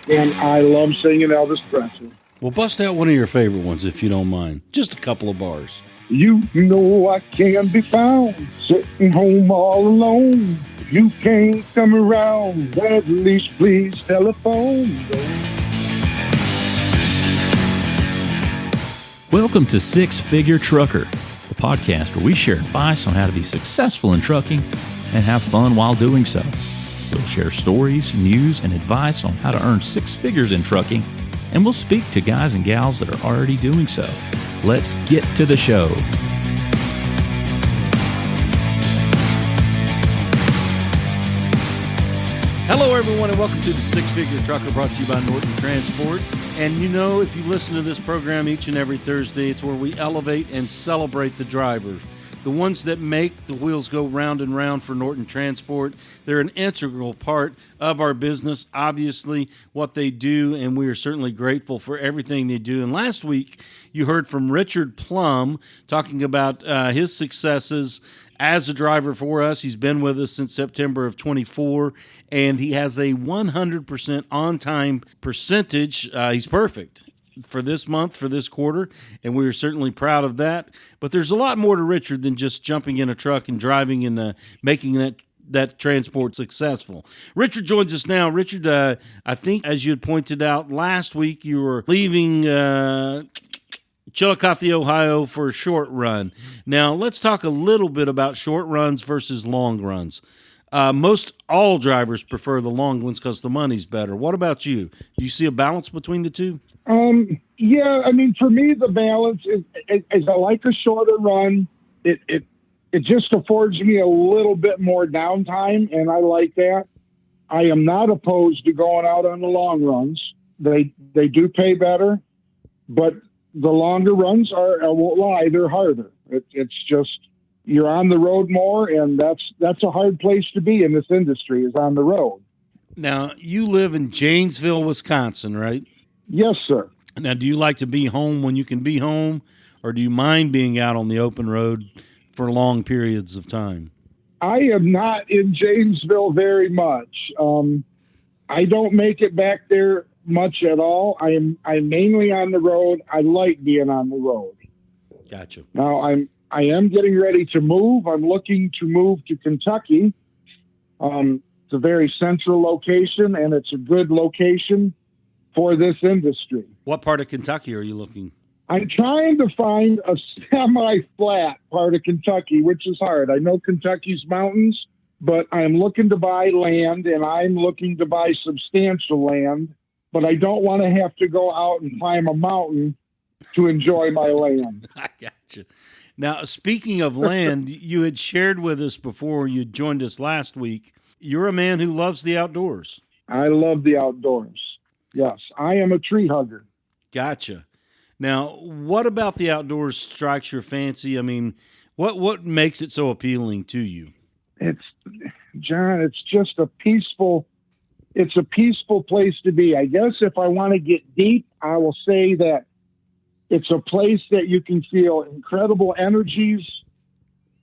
and I love singing Elvis Presley. Well, bust out one of your favorite ones if you don't mind. Just a couple of bars. You know I can't be found sitting home all alone. If you can't come around, at least please telephone. Welcome to Six Figure Trucker, the podcast where we share advice on how to be successful in trucking and have fun while doing so. We'll share stories, news, and advice on how to earn six figures in trucking, and we'll speak to guys and gals that are already doing so. Let's get to the show. Hello, everyone, and welcome to the Six Figure Trucker, brought to you by Norton Transport. And you know, if you listen to this program each and every Thursday, it's where we elevate and celebrate the drivers, the ones that make the wheels go round and round for Norton Transport. They're an integral part of our business, obviously, what they do, and we are certainly grateful for everything they do. And last week, you heard from Richard Plumb talking about his successes as a driver for us. He's been with us since September of 24, and he has a 100% on-time percentage. He's perfect for this month, for this quarter, and we are certainly proud of that. But there's a lot more to Richard than just jumping in a truck and driving and making that transport successful. Richard joins us now. Richard, I think, as you had pointed out last week, you were leaving Chillicothe, Ohio for a short run. Now, let's talk a little bit about short runs versus long runs. Most all drivers prefer the long ones because the money's better. What about you? Do you see a balance between the two? Yeah, I mean, for me, the balance is I like a shorter run. It just affords me a little bit more downtime, and I like that. I am not opposed to going out on the long runs. They do pay better, but the longer runs I won't lie, they're harder. It's just you're on the road more, and that's a hard place to be in this industry, is on the road. Now, you live in Janesville, Wisconsin, right? Yes, sir. Now, do you like to be home when you can be home, or do you mind being out on the open road for long periods of time? I am not in Janesville very much. I don't make it back there much at all. I'm mainly on the road. I like being on the road. Gotcha. Now I am getting ready to move. I'm looking to move to Kentucky. It's a very central location, and it's a good location for this industry. What part of Kentucky are you looking? I'm trying to find a semi-flat part of Kentucky, which is hard. I know Kentucky's mountains, but I'm looking to buy land, and I'm looking to buy substantial land, but I don't want to have to go out and climb a mountain to enjoy my land. I gotcha. Now, speaking of land, you had shared with us before you joined us last week, you're a man who loves the outdoors. I love the outdoors. Yes, I am a tree hugger. Gotcha. Now, what about the outdoors strikes your fancy? I mean, what makes it so appealing to you? John, it's just a peaceful place to be. I guess if I want to get deep, I will say that it's a place that you can feel incredible energies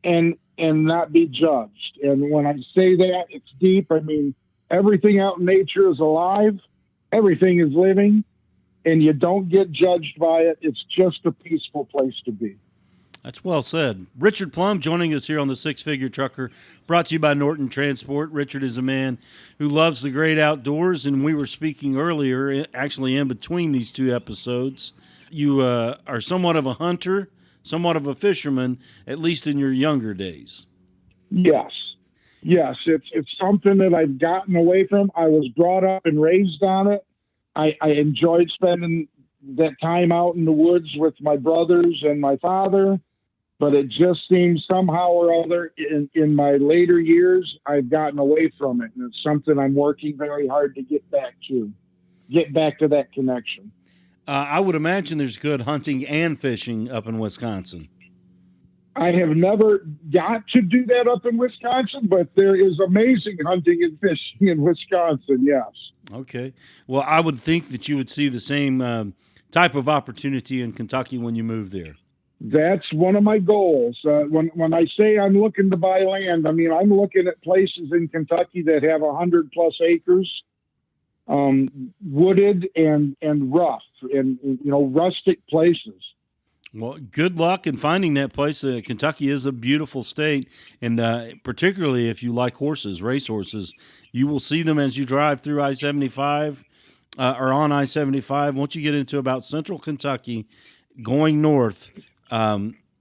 and not be judged. And when I say that it's deep, I mean, everything out in nature is alive. Everything is living, and you don't get judged by it. It's just a peaceful place to be. That's well said. Richard Plumb joining us here on the Six Figure Trucker, brought to you by Norton Transport. Richard is a man who loves the great outdoors, and we were speaking earlier, actually in between these two episodes. You are somewhat of a hunter, somewhat of a fisherman, at least in your younger days. Yes. Yes, it's something that I've gotten away from. I was brought up and raised on it. I enjoyed spending that time out in the woods with my brothers and my father, but it just seems somehow or other in my later years, I've gotten away from it. And it's something I'm working very hard to get back to that connection. I would imagine there's good hunting and fishing up in Wisconsin. I have never got to do that up in Wisconsin, but there is amazing hunting and fishing in Wisconsin, yes. Okay. Well, I would think that you would see the same type of opportunity in Kentucky when you move there. That's one of my goals. When I say I'm looking to buy land, I mean, I'm looking at places in Kentucky that have 100+ acres. wooded and rough and, rustic places. Well, good luck in finding that place. Kentucky is a beautiful state, and particularly if you like horses, racehorses, you will see them as you drive through I-75 or on I-75. Once you get into about central Kentucky, going north,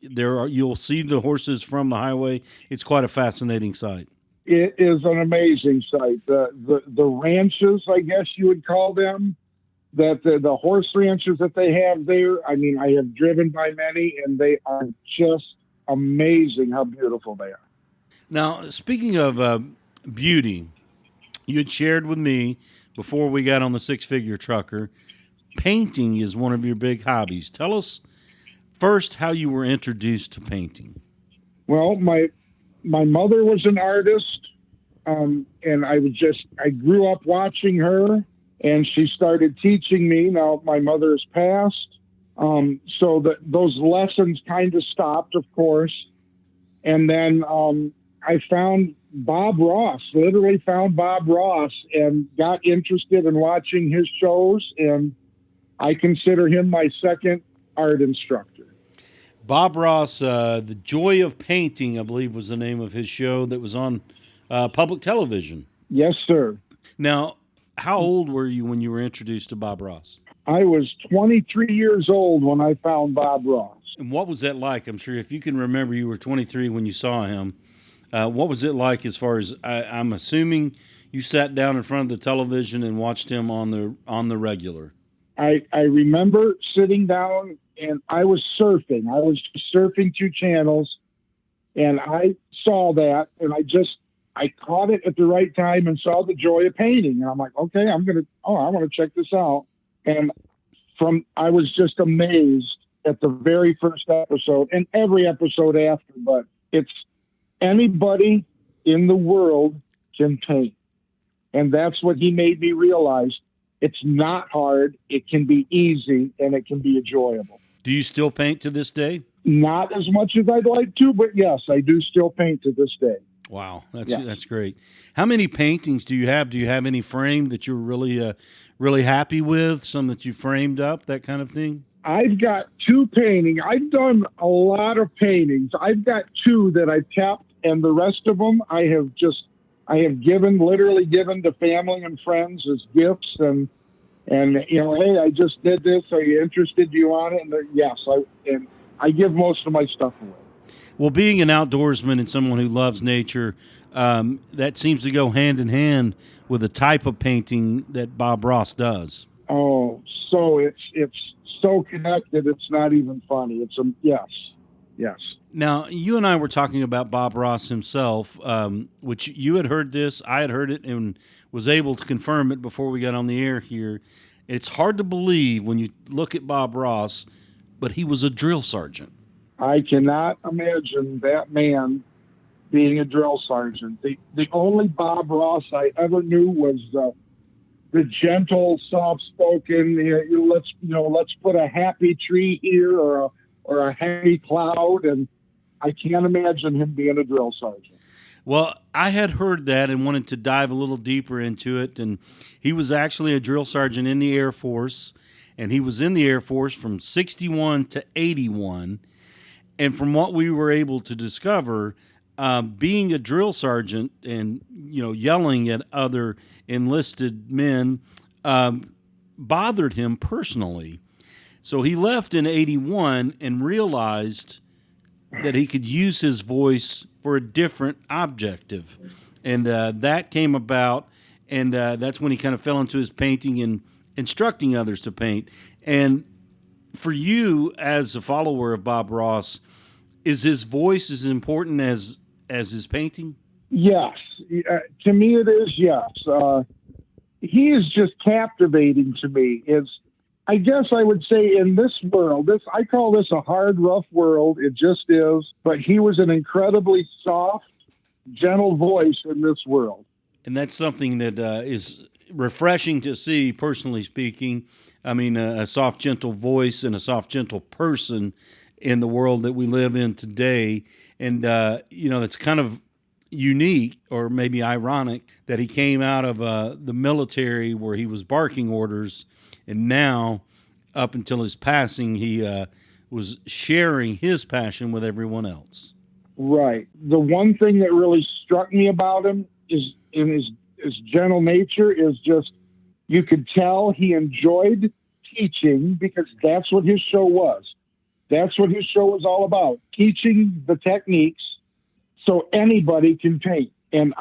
you'll see the horses from the highway. It's quite a fascinating sight. It is an amazing sight. The ranches, I guess you would call them, that the horse ranches that they have there. I mean, I have driven by many, and they are just amazing how beautiful they are. Now, speaking of beauty, you had shared with me before we got on the Six Figure Trucker, painting is one of your big hobbies. Tell us first how you were introduced to painting. Well, my mother was an artist, and I grew up watching her. And she started teaching me. Now, my mother has passed, so those lessons kind of stopped, of course. And then I found Bob Ross, literally found Bob Ross, and got interested in watching his shows, and I consider him my second art instructor. Bob Ross, The Joy of Painting, I believe was the name of his show that was on public television. Yes, sir. Now, how old were you when you were introduced to Bob Ross? I was 23 years old when I found Bob Ross. And what was that like? I'm sure if you can remember, you were 23 when you saw him. What was it like as far as, I'm assuming you sat down in front of the television and watched him on the regular? I remember sitting down and I was surfing. I was surfing 2 channels, and I saw that, and I caught it at the right time and saw The Joy of Painting. And I'm like, okay, I want to check this out. And I was just amazed at the very first episode and every episode after, but it's anybody in the world can paint. And that's what he made me realize. It's not hard. It can be easy, and it can be enjoyable. Do you still paint to this day? Not as much as I'd like to, but yes, I do still paint to this day. Wow, that's great. How many paintings do you have? Do you have any framed that you're really happy with? Some that you framed up, that kind of thing? I've got 2 paintings. I've done a lot of paintings. I've got 2 that I've kept, and the rest of them I have literally given to family and friends as gifts. And hey, I just did this. Are you interested? Do you want it? And yes, I give most of my stuff away. Well, being an outdoorsman and someone who loves nature, that seems to go hand in hand with the type of painting that Bob Ross does. Oh, so it's so connected. It's not even funny. Yes. Now, you and I were talking about Bob Ross himself, which you had heard this, I had heard it, and was able to confirm it before we got on the air here. It's hard to believe when you look at Bob Ross, but he was a drill sergeant. I cannot imagine that man being a drill sergeant. The only Bob Ross I ever knew was the gentle, soft-spoken. Let's put a happy tree here or a happy cloud, and I can't imagine him being a drill sergeant. Well, I had heard that and wanted to dive a little deeper into it, and he was actually a drill sergeant in the Air Force, and he was in the Air Force from 61 to 81. And from what we were able to discover, being a drill sergeant and yelling at other enlisted men bothered him personally. So he left in 81 and realized that he could use his voice for a different objective. And that came about, and that's when he kind of fell into his painting and instructing others to paint. And for you, as a follower of Bob Ross, is his voice as important as his painting? Yes. To me it is, yes. He is just captivating to me. I guess I would say in this world, I call this a hard, rough world. It just is. But he was an incredibly soft, gentle voice in this world. And that's something that is refreshing to see, personally speaking. I mean, a soft, gentle voice and a soft, gentle person in the world that we live in today. And, that's kind of unique or maybe ironic that he came out of the military where he was barking orders, and now, up until his passing, he was sharing his passion with everyone else. Right. The one thing that really struck me about him is in his gentle nature is just, you could tell he enjoyed teaching, because that's what his show was. That's what his show was all about, teaching the techniques so anybody can paint. And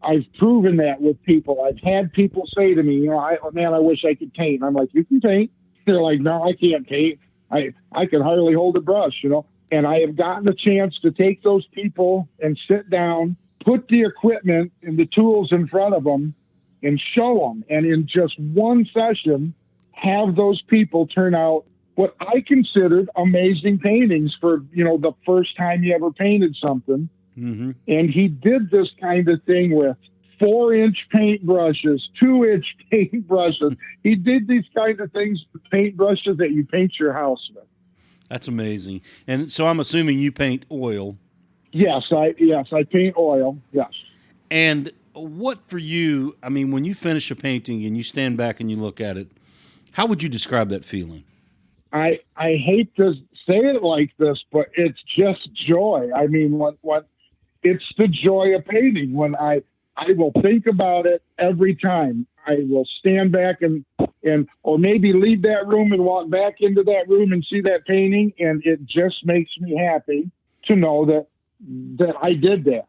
I've proven that with people. I've had people say to me, I wish I could paint. I'm like, you can paint. They're like, no, I can't paint. I can hardly hold a brush, And I have gotten a chance to take those people and sit down, put the equipment and the tools in front of them and show them. And in just one session, have those people turn out what I considered amazing paintings for, the first time he ever painted something. Mm-hmm. And he did this kind of thing with 4-inch paint brushes, 2-inch paint brushes. He did these kinds of things with paint brushes that you paint your house with. That's amazing. And so I'm assuming you paint oil. Yes, I paint oil. Yes. And what for you, when you finish a painting and you stand back and you look at it, how would you describe that feeling? I hate to say it like this, but it's just joy. What it's the joy of painting. When I will think about it every time. I will stand back or maybe leave that room and walk back into that room and see that painting, and it just makes me happy to know that I did that.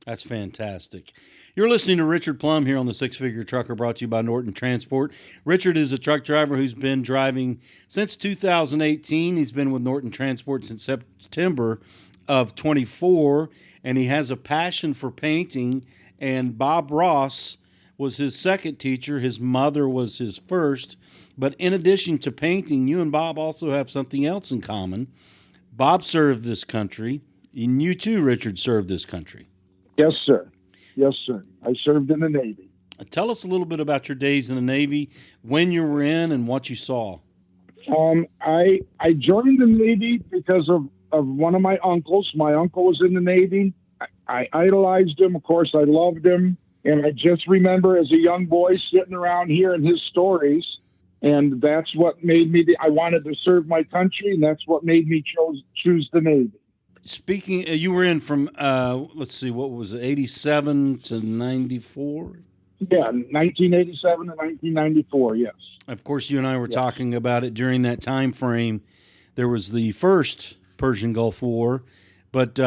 That's fantastic. You're listening to Richard Plumb here on the Six Figure Trucker, brought to you by Norton Transport. Richard is a truck driver who's been driving since 2018. He's been with Norton Transport since September of 24, and he has a passion for painting. And Bob Ross was his second teacher. His mother was his first. But in addition to painting, you and Bob also have something else in common. Bob served this country, and you too, Richard, served this country. Yes, sir. Yes, sir. I served in the Navy. Tell us a little bit about your days in the Navy, when you were in, and what you saw. I joined the Navy because of one of my uncles. My uncle was in the Navy. I idolized him. Of course, I loved him. And I just remember as a young boy sitting around hearing his stories. And that's what made me, I wanted to serve my country. And that's what made me choose the Navy. Speaking, you were in from, let's see, what was it, 87 to 94? Yeah, 1987 to 1994, yes. Of course, you and I were talking about it during that time frame. There was the first Persian Gulf War, but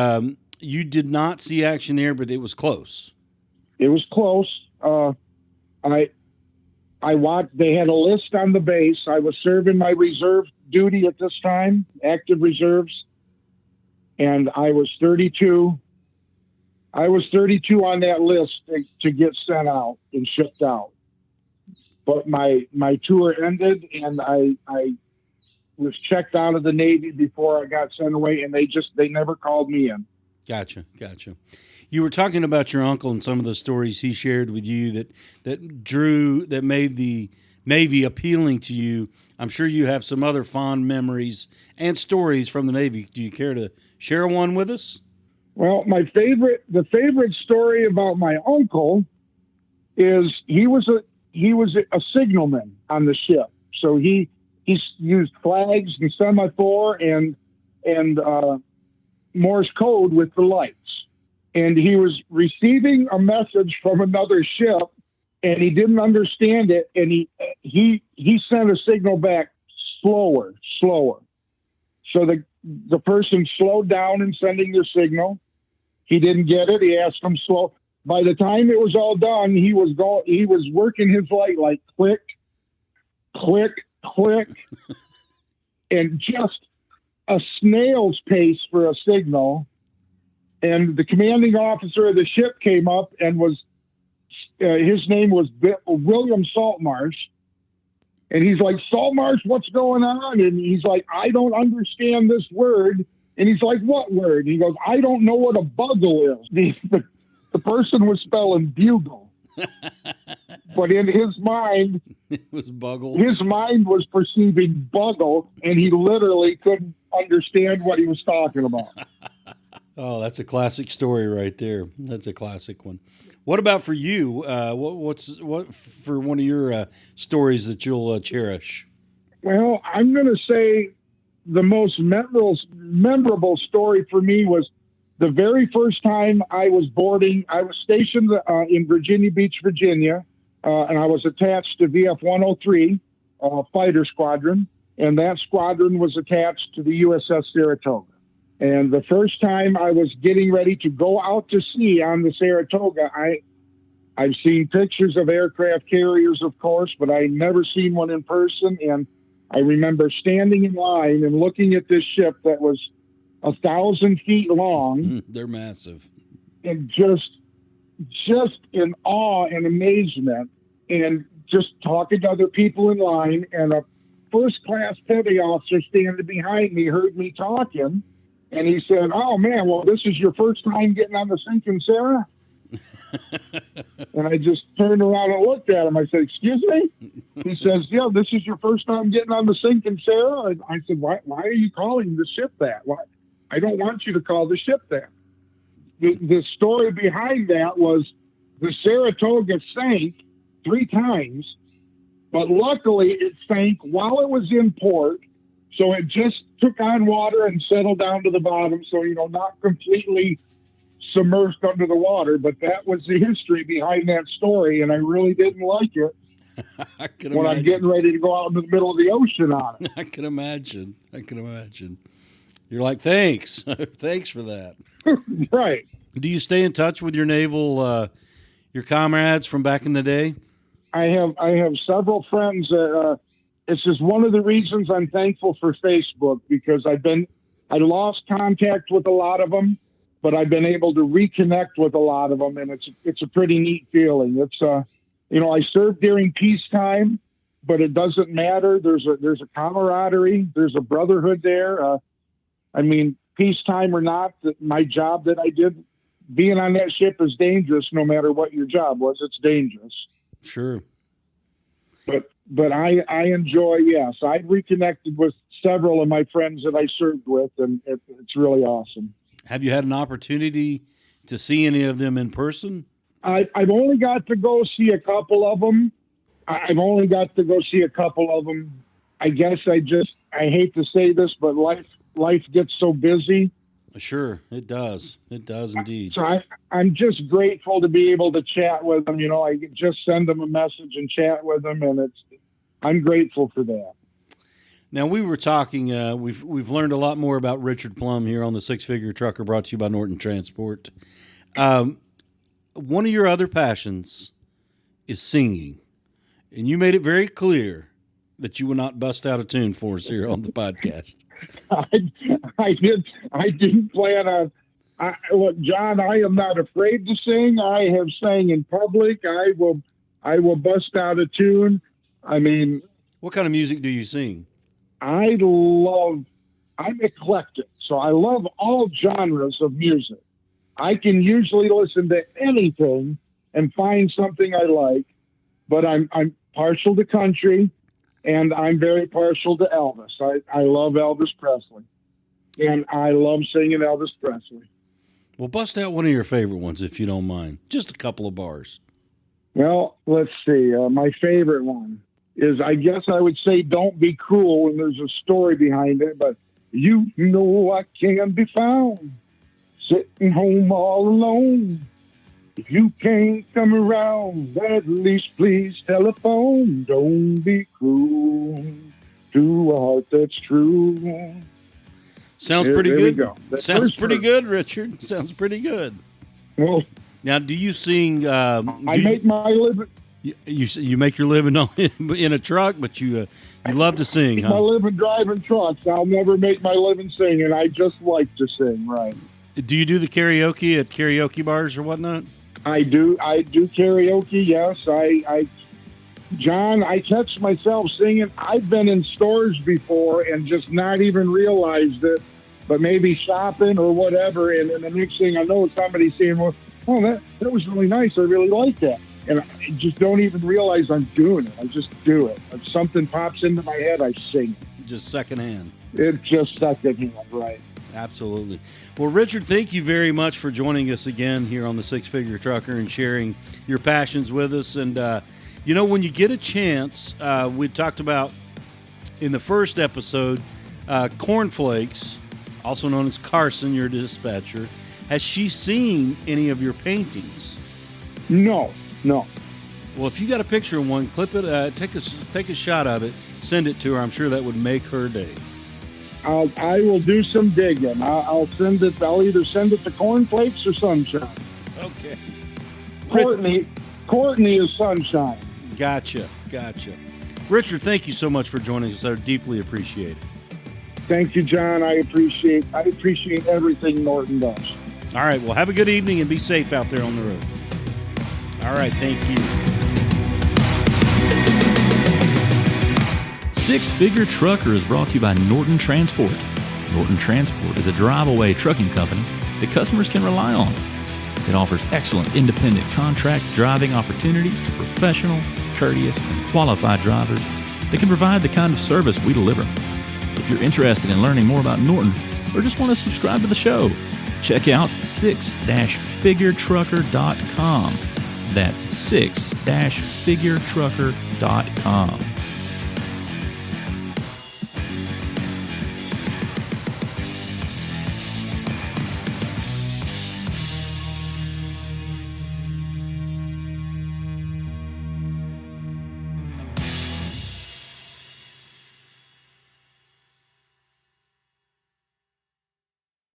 you did not see action there, but it was close. It was close. I watched, they had a list on the base. I was serving my reserve duty at this time, active reserves. And I was 32. I was 32 on that list to get sent out and shipped out. But my tour ended, and I was checked out of the Navy before I got sent away, and they never called me in. Gotcha. You were talking about your uncle and some of the stories he shared with you that made the Navy appealing to you. I'm sure you have some other fond memories and stories from the Navy. Do you care to share one with us? Well, the favorite story about my uncle is he was a signalman on the ship. So he used flags and semaphore and Morse code with the lights. And he was receiving a message from another ship, and he didn't understand it, and he sent a signal back slower. So the person slowed down in sending the signal. He didn't get it. He asked him slow. By the time it was all done, he was working his light like click, click, click, and just a snail's pace for a signal. And the commanding officer of the ship came up and his name was William Saltmarsh. And he's like, Saltmarsh, what's going on? And he's like, I don't understand this word. And he's like, what word? He goes, I don't know what a bugle is. The person was spelling bugle. But in his mind, it was bugle. His mind was perceiving bugle, and he literally couldn't understand what he was talking about. Oh, that's a classic story right there. That's a classic one. What about for you? What for one of your stories that you'll cherish? Well, I'm going to say the most memorable story for me was the very first time I was boarding. I was stationed in Virginia Beach, Virginia, and I was attached to VF-103 fighter squadron, and that squadron was attached to the USS Saratoga. And the first time I was getting ready to go out to sea on the Saratoga, I've seen pictures of aircraft carriers, of course, but I'd never seen one in person. And I remember standing in line and looking at this ship that was 1,000 feet long. They're massive. And just in awe and amazement, and just talking to other people in line. And a first-class petty officer standing behind me heard me talking. And he said, "Oh, man, well, this is your first time getting on the Sinking Sarah?" And I just turned around and looked at him. I said, "Excuse me?" He says, "Yeah, this is your first time getting on the Sinking Sarah?" And I said, why are you calling the ship that? Why? I don't want you to call the ship that. The story behind that was the Saratoga sank 3 times, but luckily it sank while it was in port. So it just took on water and settled down to the bottom. So, not completely submerged under the water, but that was the history behind that story. And I really didn't like it when I'm getting ready to go out into the middle of the ocean on it. I can imagine. You're like, thanks. Thanks for that. Right. Do you stay in touch with your naval, your comrades from back in the day? I have several friends that, this is one of the reasons I'm thankful for Facebook, because I lost contact with a lot of them, but I've been able to reconnect with a lot of them, and it's a pretty neat feeling. It's I served during peacetime, but it doesn't matter. There's a camaraderie, there's a brotherhood there. Peacetime or not, my job that I did, being on that ship is dangerous. No matter what your job was, it's dangerous. Sure. But I enjoy, yes. I've reconnected with several of my friends that I served with, and it's really awesome. Have you had an opportunity to see any of them in person? I've only got to go see a couple of them. I guess I hate to say this, but life gets so busy. Sure, it does. It does indeed. So I'm just grateful to be able to chat with them. I can just send them a message and chat with them, and I'm grateful for that. Now, we were talking, we've learned a lot more about Richard Plumb here on the Six Figure Trucker, brought to you by Norton Transport. One of your other passions is singing, and you made it very clear that you will not bust out a tune for us here on the podcast. I didn't plan on. Look, John, I am not afraid to sing. I have sang in public. I will bust out a tune. What kind of music do you sing? I'm eclectic, so I love all genres of music. I can usually listen to anything and find something I like, but I'm partial to country, and I'm very partial to Elvis. I love Elvis Presley, and I love singing Elvis Presley. Well, bust out one of your favorite ones, if you don't mind. Just a couple of bars. Well, let's see. My favorite one is, I guess I would say, "Don't Be Cruel," and there's a story behind it, but you know I can't be found sitting home all alone. If you can't come around, at least please telephone. Don't be cruel to a heart that's true. Sounds pretty good. We go. Sounds pretty good, Richard. Sounds pretty good. Well, now, do you sing? Make my living. You make your living in a truck, but you love to sing, huh? My living driving trucks. I'll never make my living singing. I just like to sing, right? Do you do the karaoke at karaoke bars or whatnot? I do karaoke, yes. John, I catch myself singing. I've been in stores before and just not even realized it, but maybe shopping or whatever, and then the next thing I know, somebody's saying, "Well, oh, that was really nice. I really like that." And I just don't even realize I'm doing it. I just do it. If something pops into my head, I sing it. Just secondhand. It's just secondhand, right. Absolutely. Well, Richard, thank you very much for joining us again here on the Six Figure Trucker and sharing your passions with us. And, when you get a chance, we talked about in the first episode, Cornflakes, also known as Carson, your dispatcher. Has she seen any of your paintings? No. Well, if you got a picture of one, clip it, take a shot of it, send it to her. I'm sure that would make her day. I will do some digging. I'll send it. I'll either send it to Cornflakes or Sunshine. Okay. Courtney is Sunshine. Gotcha. Richard, thank you so much for joining us. I deeply appreciate it. Thank you, John. I appreciate everything Norton does. All right. Well, have a good evening and be safe out there on the road. All right. Thank you. Six Figure Trucker is brought to you by Norton Transport. Norton Transport is a drive-away trucking company that customers can rely on. It offers excellent independent contract driving opportunities to professional, courteous, and qualified drivers that can provide the kind of service we deliver. If you're interested in learning more about Norton or just want to subscribe to the show, check out 6-figuretrucker.com. That's 6-figuretrucker.com.